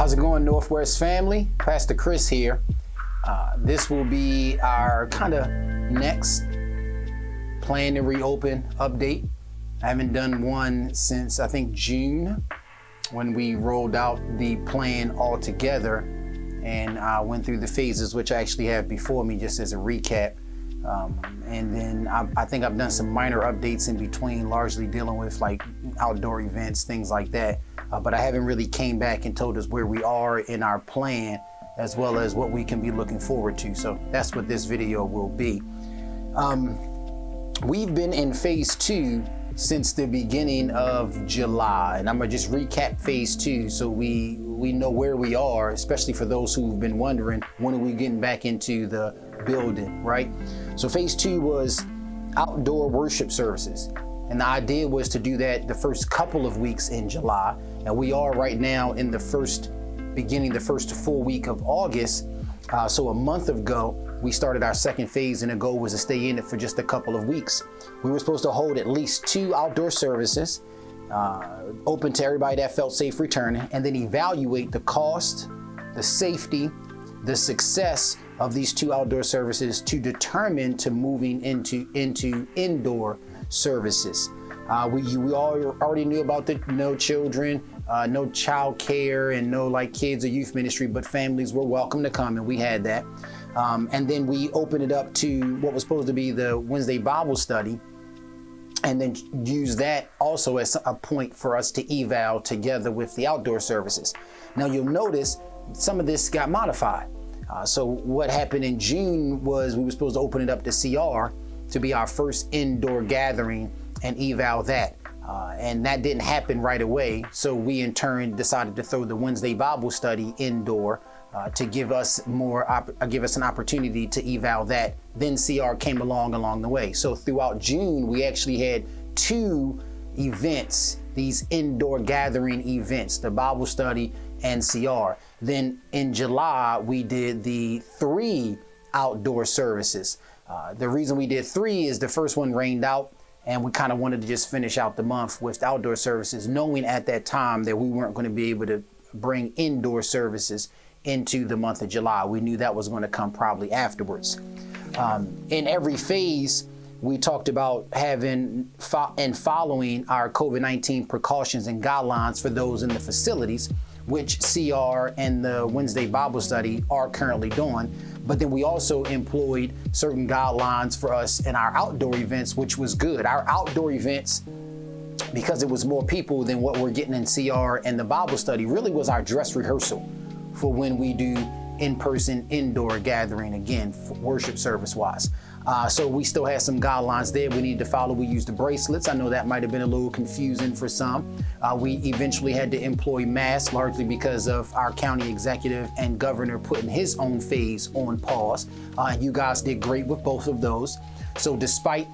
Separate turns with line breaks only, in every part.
How's it going, Northwest family? Pastor Chris here. This will be our kind of next plan to reopen update. I haven't done one since I think June when we rolled out the plan all together and went through the phases, which I actually have before me just as a recap. And then I think I've done some minor updates in between, largely dealing with like outdoor events, things like that. But I haven't really came back and told us where we are in our plan, as well as what we can be looking forward to. So that's what this video will be. We've been in phase 2 since the beginning of July, and I'm gonna just recap phase 2 so we know where we are, especially for those who've been wondering when are we getting back into the building, right? So phase 2 was outdoor worship services, and the idea was to do that the first couple of weeks in July, and we are right now in the first full week of August. So a month ago, we started our second phase, and the goal was to stay in it for just a couple of weeks. We were supposed to hold at least 2 outdoor services, open to everybody that felt safe returning, and then evaluate the cost, the safety, the success of these 2 outdoor services to determine to moving into indoor services. We all already knew about the no children, no child care, and no like kids or youth ministry, but families were welcome to come, and we had that. And then we opened it up to what was supposed to be the Wednesday Bible study, and then use that also as a point for us to eval together with the outdoor services. Now you'll notice some of this got modified. So what happened in June was we were supposed to open it up to CR to be our first indoor gathering and eval that. And that didn't happen right away. So we in turn decided to throw the Wednesday Bible study indoor to give us an opportunity to eval that. Then CR came along the way. So throughout June, we actually had 2 events, these indoor gathering events, the Bible study and CR. Then in July, we did the 3 outdoor services. The reason we did 3 is the first one rained out, and we kind of wanted to just finish out the month with outdoor services, knowing at that time that we weren't going to be able to bring indoor services into the month of July. We knew that was going to come probably afterwards. In every phase, we talked about having and following our COVID-19 precautions and guidelines for those in the facilities, which CR and the Wednesday Bible study are currently doing. But then we also employed certain guidelines for us in our outdoor events, which was good. Our outdoor events, because it was more people than what we're getting in CR and the Bible study, really was our dress rehearsal for when we do in-person indoor gathering again, worship service wise. So we still had some guidelines there we needed to follow. We used the bracelets. I know that might have been a little confusing for some. We eventually had to employ masks, largely because of our county executive and governor putting his own phase on pause. You guys did great with both of those. So despite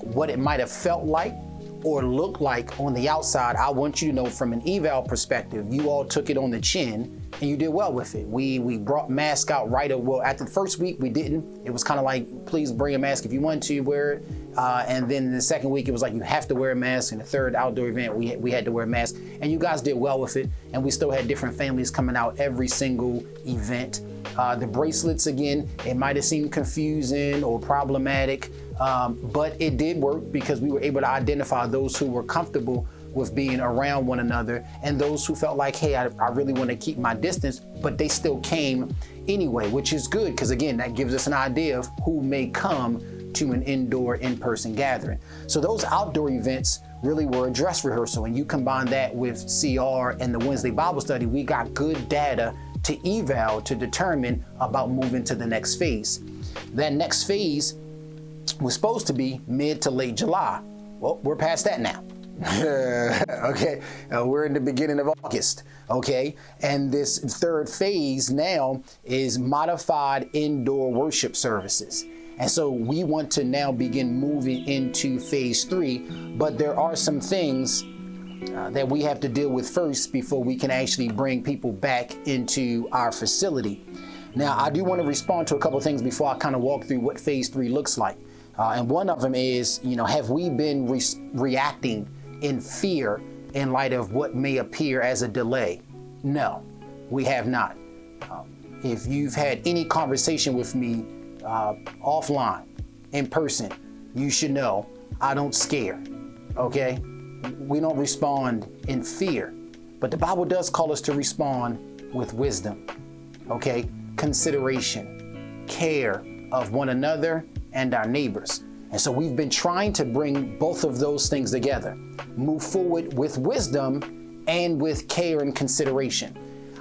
what it might have felt like or looked like on the outside, I want you to know from an eval perspective, you all took it on the chin and you did well with it. We brought masks out right away. Well, after the first week, we didn't. It was kind of like, please bring a mask if you want to wear it. And then the second week, it was like, you have to wear a mask. And the third outdoor event, we had to wear a mask. And you guys did well with it. And we still had different families coming out every single event. The bracelets, again, it might have seemed confusing or problematic, but it did work because we were able to identify those who were comfortable with being around one another and those who felt like, hey, I really want to keep my distance, but they still came anyway, which is good because, again, that gives us an idea of who may come to an indoor in-person gathering. So those outdoor events really were a dress rehearsal, and you combine that with CR and the Wednesday Bible study, we got good data to eval to determine about moving to the next phase. That next phase was supposed to be mid to late July. Well, we're past that now. Okay, we're in the beginning of August, okay? And this third phase now is modified indoor worship services. And so we want to now begin moving into phase 3, but there are some things that we have to deal with first before we can actually bring people back into our facility. Now, I do want to respond to a couple of things before I kind of walk through what phase 3 looks like. And one of them is, have we been reacting in fear in light of what may appear as a delay? No. We have not. If you've had any conversation with me offline, in person, you should know I don't scare, okay? We don't respond in fear, but the Bible does call us to respond with wisdom, okay? Consideration, care of one another and our neighbors. And so we've been trying to bring both of those things together, move forward with wisdom and with care and consideration.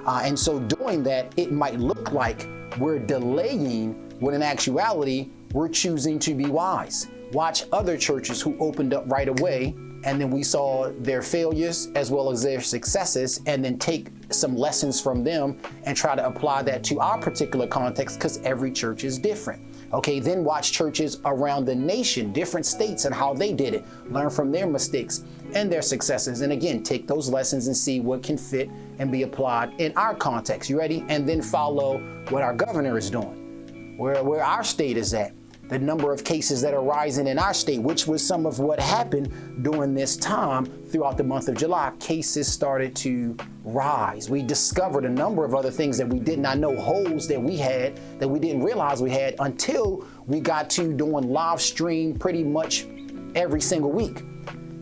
And so doing that, it might look like we're delaying when in actuality, we're choosing to be wise. Watch other churches who opened up right away, and then we saw their failures as well as their successes, and then take some lessons from them and try to apply that to our particular context, because every church is different. Okay, then watch churches around the nation, different states, and how they did it. Learn from their mistakes and their successes. And again, take those lessons and see what can fit and be applied in our context. You ready? And then follow what our governor is doing, where our state is at. The number of cases that are rising in our state, which was some of what happened during this time throughout the month of July. Cases started to rise. We discovered a number of other things that we did not know, holes that we had that we didn't realize we had until we got to doing live stream pretty much every single week.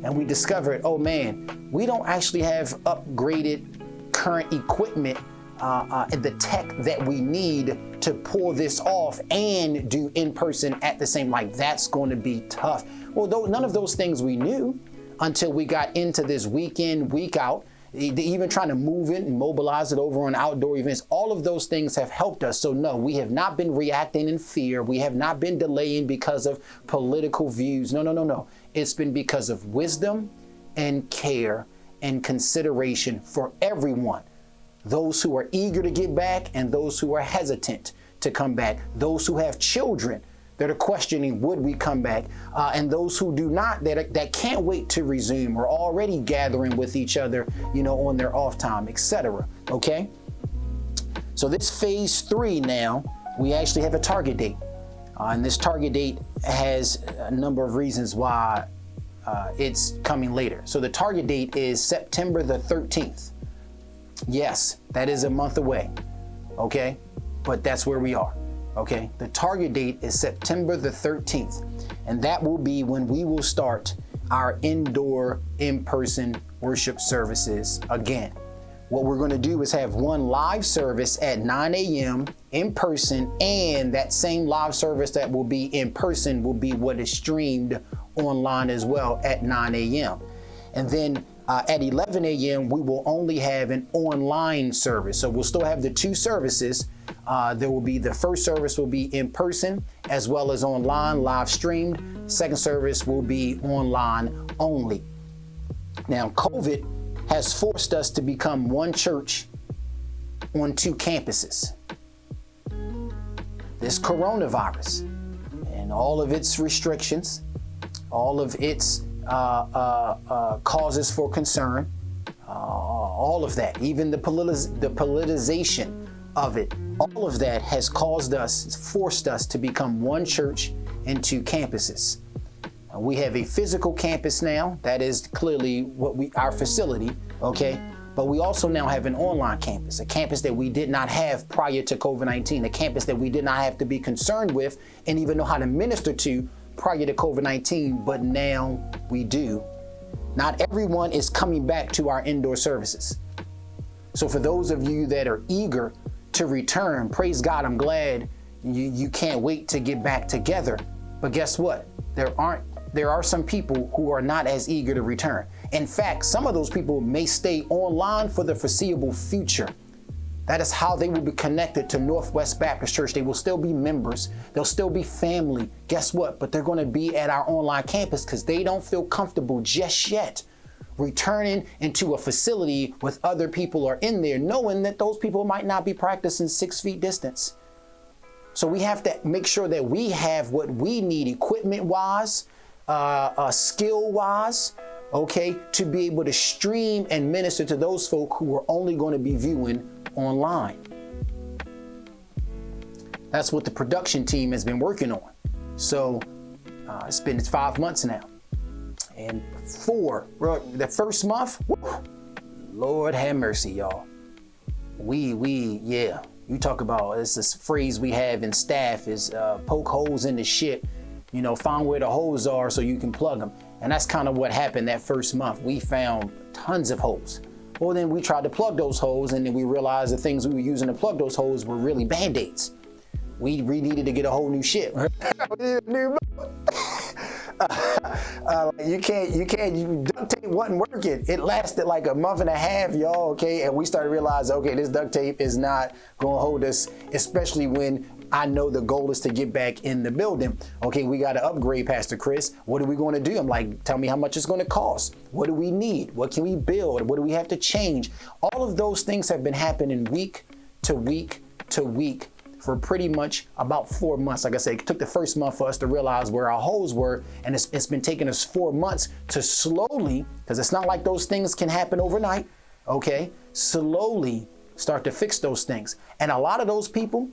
And we discovered, oh man, we don't actually have upgraded current equipment, the tech that we need to pull this off and do in person at the same, like that's going to be tough. Well, none of those things we knew until we got into this week in, week out, even trying to move it and mobilize it over on outdoor events. All of those things have helped us. So no, we have not been reacting in fear. We have not been delaying because of political views. No. It's been because of wisdom and care and consideration for everyone. Those who are eager to get back and those who are hesitant to come back. Those who have children that are questioning, would we come back? And those who do not, that can't wait to resume, or already gathering with each other, on their off time, etc. Okay? So this phase 3 now, we actually have a target date. And this target date has a number of reasons why it's coming later. So the target date is September the 13th. Yes, that is a month away, okay? But that's where we are, okay? The target date is September the 13th, and that will be when we will start our indoor, in-person worship services again. What we're going to do is have one live service at 9 a.m. in person, and that same live service that will be in person will be what is streamed online as well at 9 a.m. And then at 11 a.m., we will only have an online service. So we'll still have the two services. There will be the first service will be in person as well as online, live streamed. Second service will be online only. Now, COVID has forced us to become one church on 2 campuses. This coronavirus and all of its restrictions, all of its causes for concern, all of that, even the politicization of it, all of that has forced us to become one church and 2 campuses. We have a physical campus now. That is clearly our facility, okay? But we also now have an online campus, a campus that we did not have prior to COVID-19, a campus that we did not have to be concerned with and even know how to minister to prior to COVID-19, but now we do. Not everyone is coming back to our indoor services. So for those of you that are eager to return, praise God, I'm glad you can't wait to get back together. But guess what? There are some people who are not as eager to return. In fact, some of those people may stay online for the foreseeable future. That is how they will be connected to Northwest Baptist Church. They will still be members. They'll still be family. Guess what? But they're going to be at our online campus because they don't feel comfortable just yet returning into a facility with other people are in there, knowing that those people might not be practicing 6 feet distance. So we have to make sure that we have what we need equipment-wise, skill-wise, okay, to be able to stream and minister to those folk who are only going to be viewing online. That's what the production team has been working on. So it's 5 months now. And the first month, whew, Lord have mercy, y'all. Yeah. You talk about, it's this phrase we have in staff is poke holes in the shit, find where the holes are so you can plug them. And that's kind of what happened that first month. We found tons of holes. Well, then we tried to plug those holes, and then we realized the things we were using to plug those holes were really Band-Aids. We needed to get a whole new ship. Duct tape wasn't working. It lasted like a month and a half, y'all, okay? And we started realizing, okay, this duct tape is not gonna hold us, especially when I know the goal is to get back in the building. Okay, we gotta upgrade, Pastor Chris. What are we gonna do? I'm like, tell me how much it's gonna cost. What do we need? What can we build? What do we have to change? All of those things have been happening week to week to week for pretty much about 4 months. Like I said, it took the first month for us to realize where our holes were, and it's been taking us 4 months to slowly, because it's not like those things can happen overnight, okay, slowly start to fix those things. And a lot of those people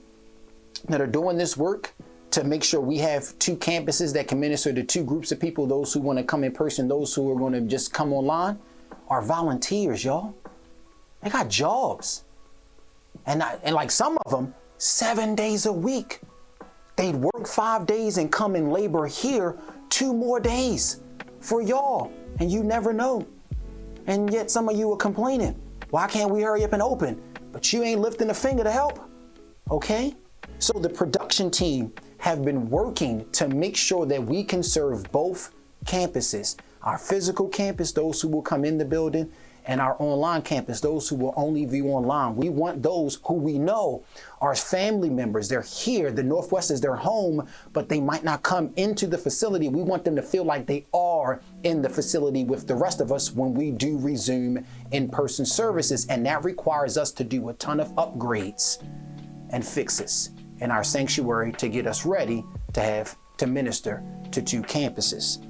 that are doing this work to make sure we have 2 campuses that can minister to 2 groups of people, those who want to come in person, those who are going to just come online, are volunteers, y'all. They got jobs. And like some of them, 7 days a week. They'd work 5 days and come and labor here 2 more days for y'all. And you never know. And yet some of you are complaining. Why can't we hurry up and open? But you ain't lifting a finger to help. Okay? So the production team have been working to make sure that we can serve both campuses. Our physical campus, those who will come in the building, and our online campus, those who will only view online. We want those who we know are family members. They're here. The Northwest is their home, but they might not come into the facility. We want them to feel like they are in the facility with the rest of us when we do resume in-person services. And that requires us to do a ton of upgrades and fixes in our sanctuary to get us ready to minister to 2 campuses.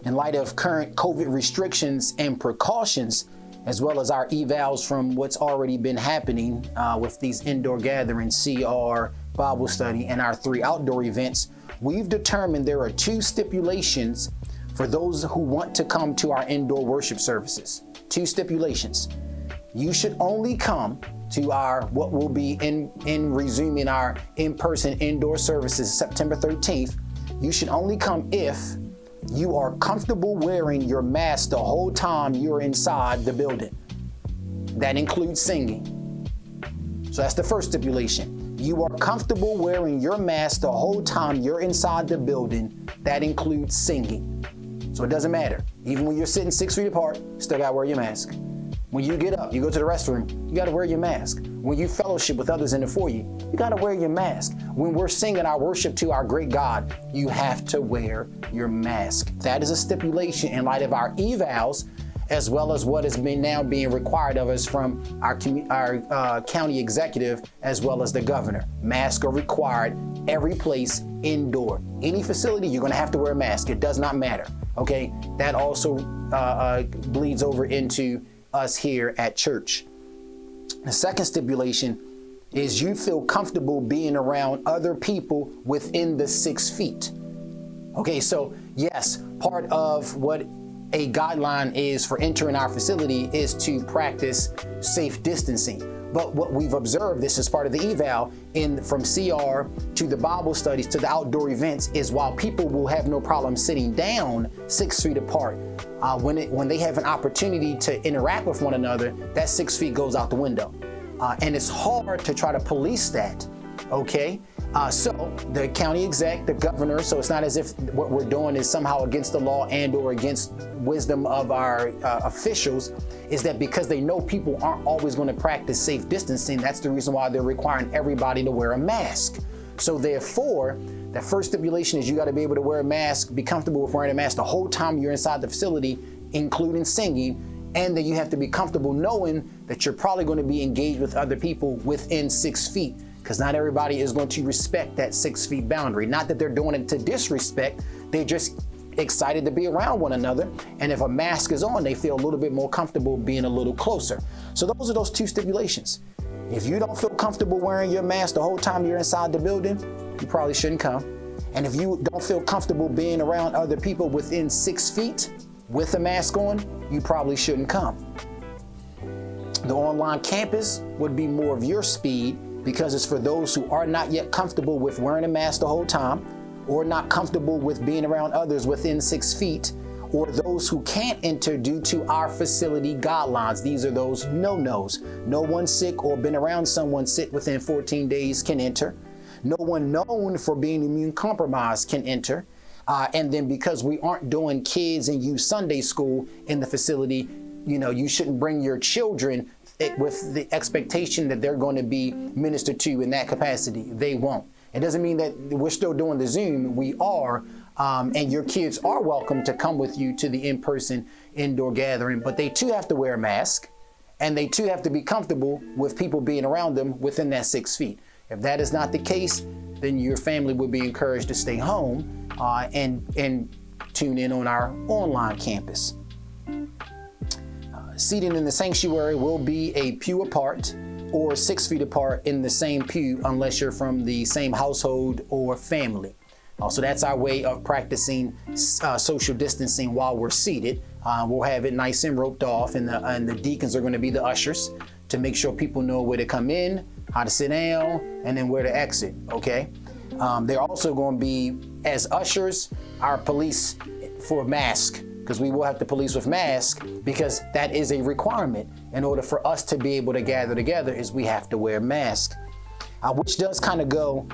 In light of current COVID restrictions and precautions, as well as our evals from what's already been happening with these indoor gatherings, CR, Bible study, and our 3 outdoor events, we've determined there are 2 stipulations for those who want to come to our indoor worship services. 2 stipulations. You should only come to what will be in resuming our in-person indoor services September 13th. You should only come if you are comfortable wearing your mask the whole time you're inside the building. That includes singing. So that's the first stipulation. You are comfortable wearing your mask the whole time you're inside the building. That includes singing. So it doesn't matter. Even when you're sitting 6 feet apart, you still gotta wear your mask. When you get up, you go to the restroom, you gotta wear your mask. When you fellowship with others in the foyer, you gotta wear your mask. When we're singing our worship to our great God, you have to wear your mask. That is a stipulation in light of our evals, as well as what has been now being required of us from our county executive, as well as the governor. Masks are required every place indoor. Any facility, you're gonna have to wear a mask. It does not matter, okay? That also bleeds over into us here at church. The second stipulation is you feel comfortable being around other people within the 6 feet. Okay, so yes, part of what a guideline is for entering our facility is to practice safe distancing. But what we've observed, this is part of the eval, from CR to the Bible studies to the outdoor events, is while people will have no problem sitting down 6 feet apart, when they have an opportunity to interact with one another, that 6 feet goes out the window. And it's hard to try to police that, okay? So the county exec, the governor, so it's not as if what we're doing is somehow against the law and or against wisdom of our officials, is that because they know people aren't always going to practice safe distancing, that's the reason why they're requiring everybody to wear a mask. So therefore, the first stipulation is you got to be able to wear a mask, be comfortable with wearing a mask the whole time you're inside the facility, including singing, and then you have to be comfortable knowing that you're probably going to be engaged with other people within 6 feet. Because not everybody is going to respect that 6 feet boundary. Not that they're doing it to disrespect, they're just excited to be around one another. And if a mask is on, they feel a little bit more comfortable being a little closer. So those are those 2 stipulations. If you don't feel comfortable wearing your mask the whole time you're inside the building, you probably shouldn't come. And if you don't feel comfortable being around other people within 6 feet with a mask on, you probably shouldn't come. The online campus would be more of your speed because it's for those who are not yet comfortable with wearing a mask the whole time, or not comfortable with being around others within 6 feet, or those who can't enter due to our facility guidelines. These are those no-nos. No one sick or been around someone sick within 14 days can enter. No one known for being immune compromised can enter. And then because we aren't doing kids and youth Sunday school in the facility, you shouldn't bring your children with the expectation that they're going to be ministered to in that capacity. They won't. It doesn't mean that we're still doing the Zoom. We are. And your kids are welcome to come with you to the in-person indoor gathering, but they too have to wear a mask, and they too have to be comfortable with people being around them within that 6 feet. If that is not the case, then your family would be encouraged to stay home and tune in on our online campus. Seating in the sanctuary will be a pew apart or 6 feet apart in the same pew unless you're from the same household or family. So that's our way of practicing social distancing while we're seated. We'll have it nice and roped off, and the deacons are going to be the ushers to make sure people know where to come in, how to sit down, and then where to exit, okay? They're also going to be, as ushers, our police for mask, because we will have to police with mask, because that is a requirement. In order for us to be able to gather together is we have to wear masks, which does kind of go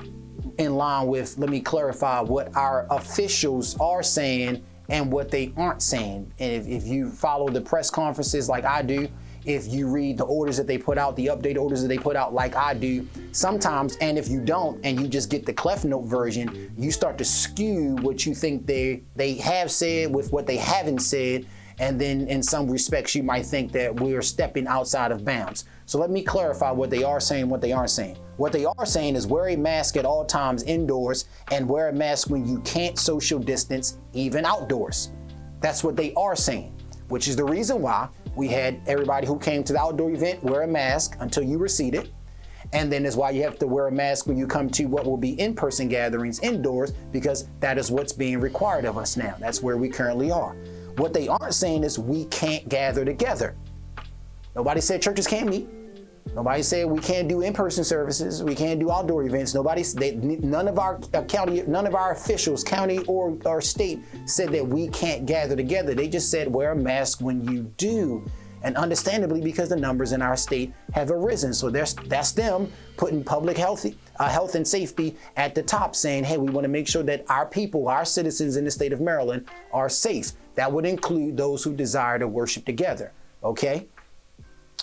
in line with, let me clarify what our officials are saying and what they aren't saying. And if you follow the press conferences like I do, if you read the orders that they put out, the update orders that they put out like I do, sometimes, and if you don't, and you just get the Clef Note version, you start to skew what you think they have said with what they haven't said. And then in some respects, you might think that we're stepping outside of bounds. So let me clarify what they are saying, what they aren't saying. What they are saying is wear a mask at all times indoors and wear a mask when you can't social distance, even outdoors. That's what they are saying, which is the reason why we had everybody who came to the outdoor event wear a mask until you were seated. And then is why you have to wear a mask when you come to what will be in-person gatherings indoors, because that is what's being required of us now. That's where we currently are. What they aren't saying is we can't gather together. Nobody said churches can't meet. Nobody said we can't do in-person services. We can't do outdoor events. None of our officials, county or state, said that we can't gather together. They just said wear a mask when you do. And understandably, because the numbers in our state have arisen. So that's them putting public health and safety at the top, saying, hey, we want to make sure that our people, our citizens in the state of Maryland are safe. That would include those who desire to worship together, okay?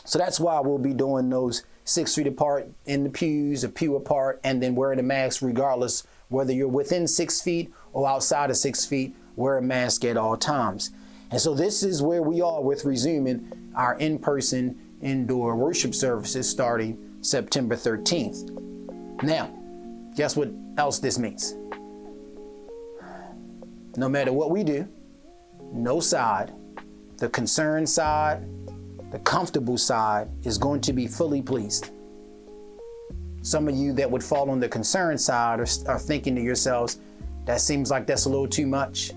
So that's why we'll be doing those 6 feet apart in the pews, a pew apart, and then wearing a mask regardless, whether you're within 6 feet or outside of 6 feet, wear a mask at all times. And so this is where we are with resuming our in-person indoor worship services starting September 13th. Now, guess what else this means? No matter what we do, no side, the concerned side, the comfortable side is going to be fully pleased. Some of you that would fall on the concerned side are thinking to yourselves, that seems like that's a little too much.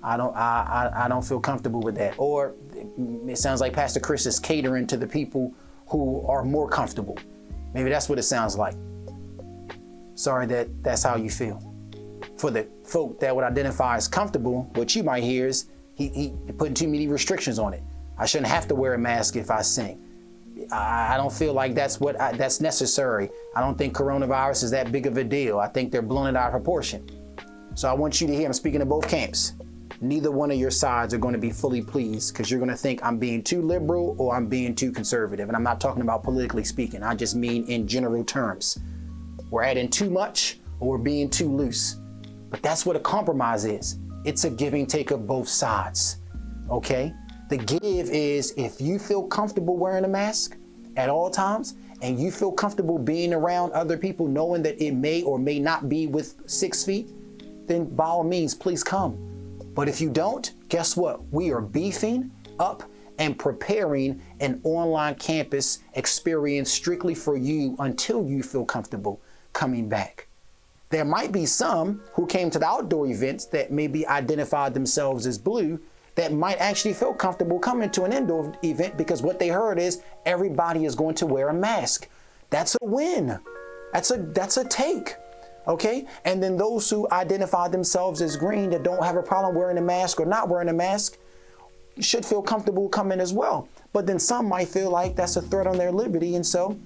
I don't feel comfortable with that. Or it sounds like Pastor Chris is catering to the people who are more comfortable. Maybe that's what it sounds like. Sorry that's how you feel. For the folk that would identify as comfortable, what you might hear is he putting too many restrictions on it. I shouldn't have to wear a mask if I sing. I don't feel like that's necessary. I don't think coronavirus is that big of a deal. I think they're blowing it out of proportion. So I want you to hear, I'm speaking to both camps. Neither one of your sides are going to be fully pleased, because you're going to think I'm being too liberal or I'm being too conservative. And I'm not talking about politically speaking. I just mean in general terms. We're adding too much or we're being too loose. But that's what a compromise is. It's a give and take of both sides. Okay? The give is if you feel comfortable wearing a mask at all times and you feel comfortable being around other people knowing that it may or may not be with 6 feet, then by all means, please come. But if you don't, guess what? We are beefing up and preparing an online campus experience strictly for you until you feel comfortable coming back. There might be some who came to the outdoor events that maybe identified themselves as blue that might actually feel comfortable coming to an indoor event because what they heard is everybody is going to wear a mask. That's a win. That's a take. Okay. And then those who identify themselves as green that don't have a problem wearing a mask or not wearing a mask should feel comfortable coming as well. But then some might feel like that's a threat on their liberty. And so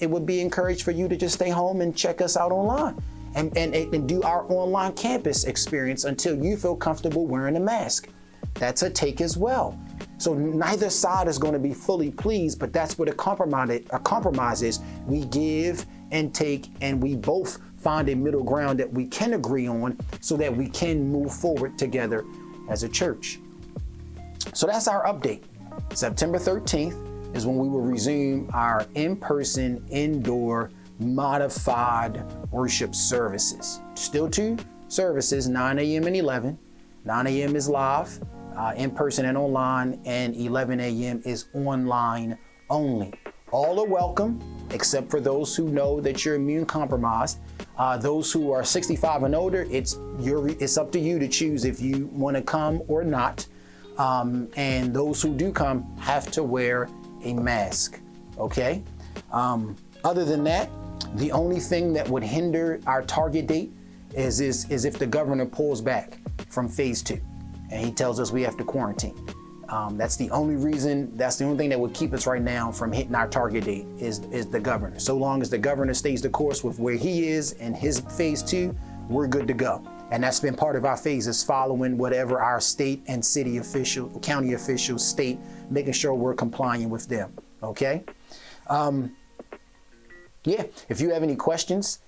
it would be encouraged for you to just stay home and check us out online and do our online campus experience until you feel comfortable wearing a mask. That's a take as well. So neither side is going to be fully pleased, but that's what a compromise is. We give and take, and we both find a middle ground that we can agree on so that we can move forward together as a church. So that's our update. September 13th is when we will resume our in-person, indoor, modified worship services. Still 2 services, 9 a.m. and 11. 9 a.m. is live, in person and online, and 11 a.m. is online only. All are welcome, except for those who know that you're immune compromised. Those who are 65 and older, it's up to you to choose if you want to come or not. And those who do come have to wear a mask. Okay. Other than that, the only thing that would hinder our target date is if the governor pulls back from phase 2 and he tells us we have to quarantine. That's the only reason, that's the only thing that would keep us right now from hitting our target date is the governor. So long as the governor stays the course with where he is in his phase 2, we're good to go. And that's been part of our phases, following whatever our state and city official, county officials state, making sure we're complying with them. Okay. Yeah, if you have any questions,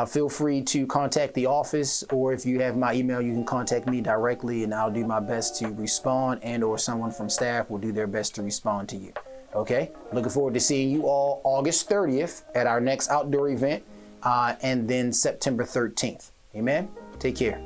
feel free to contact the office, or if you have my email, you can contact me directly and I'll do my best to respond, and or someone from staff will do their best to respond to you. Okay, looking forward to seeing you all August 30th at our next outdoor event, and then September 13th. Amen. Take care.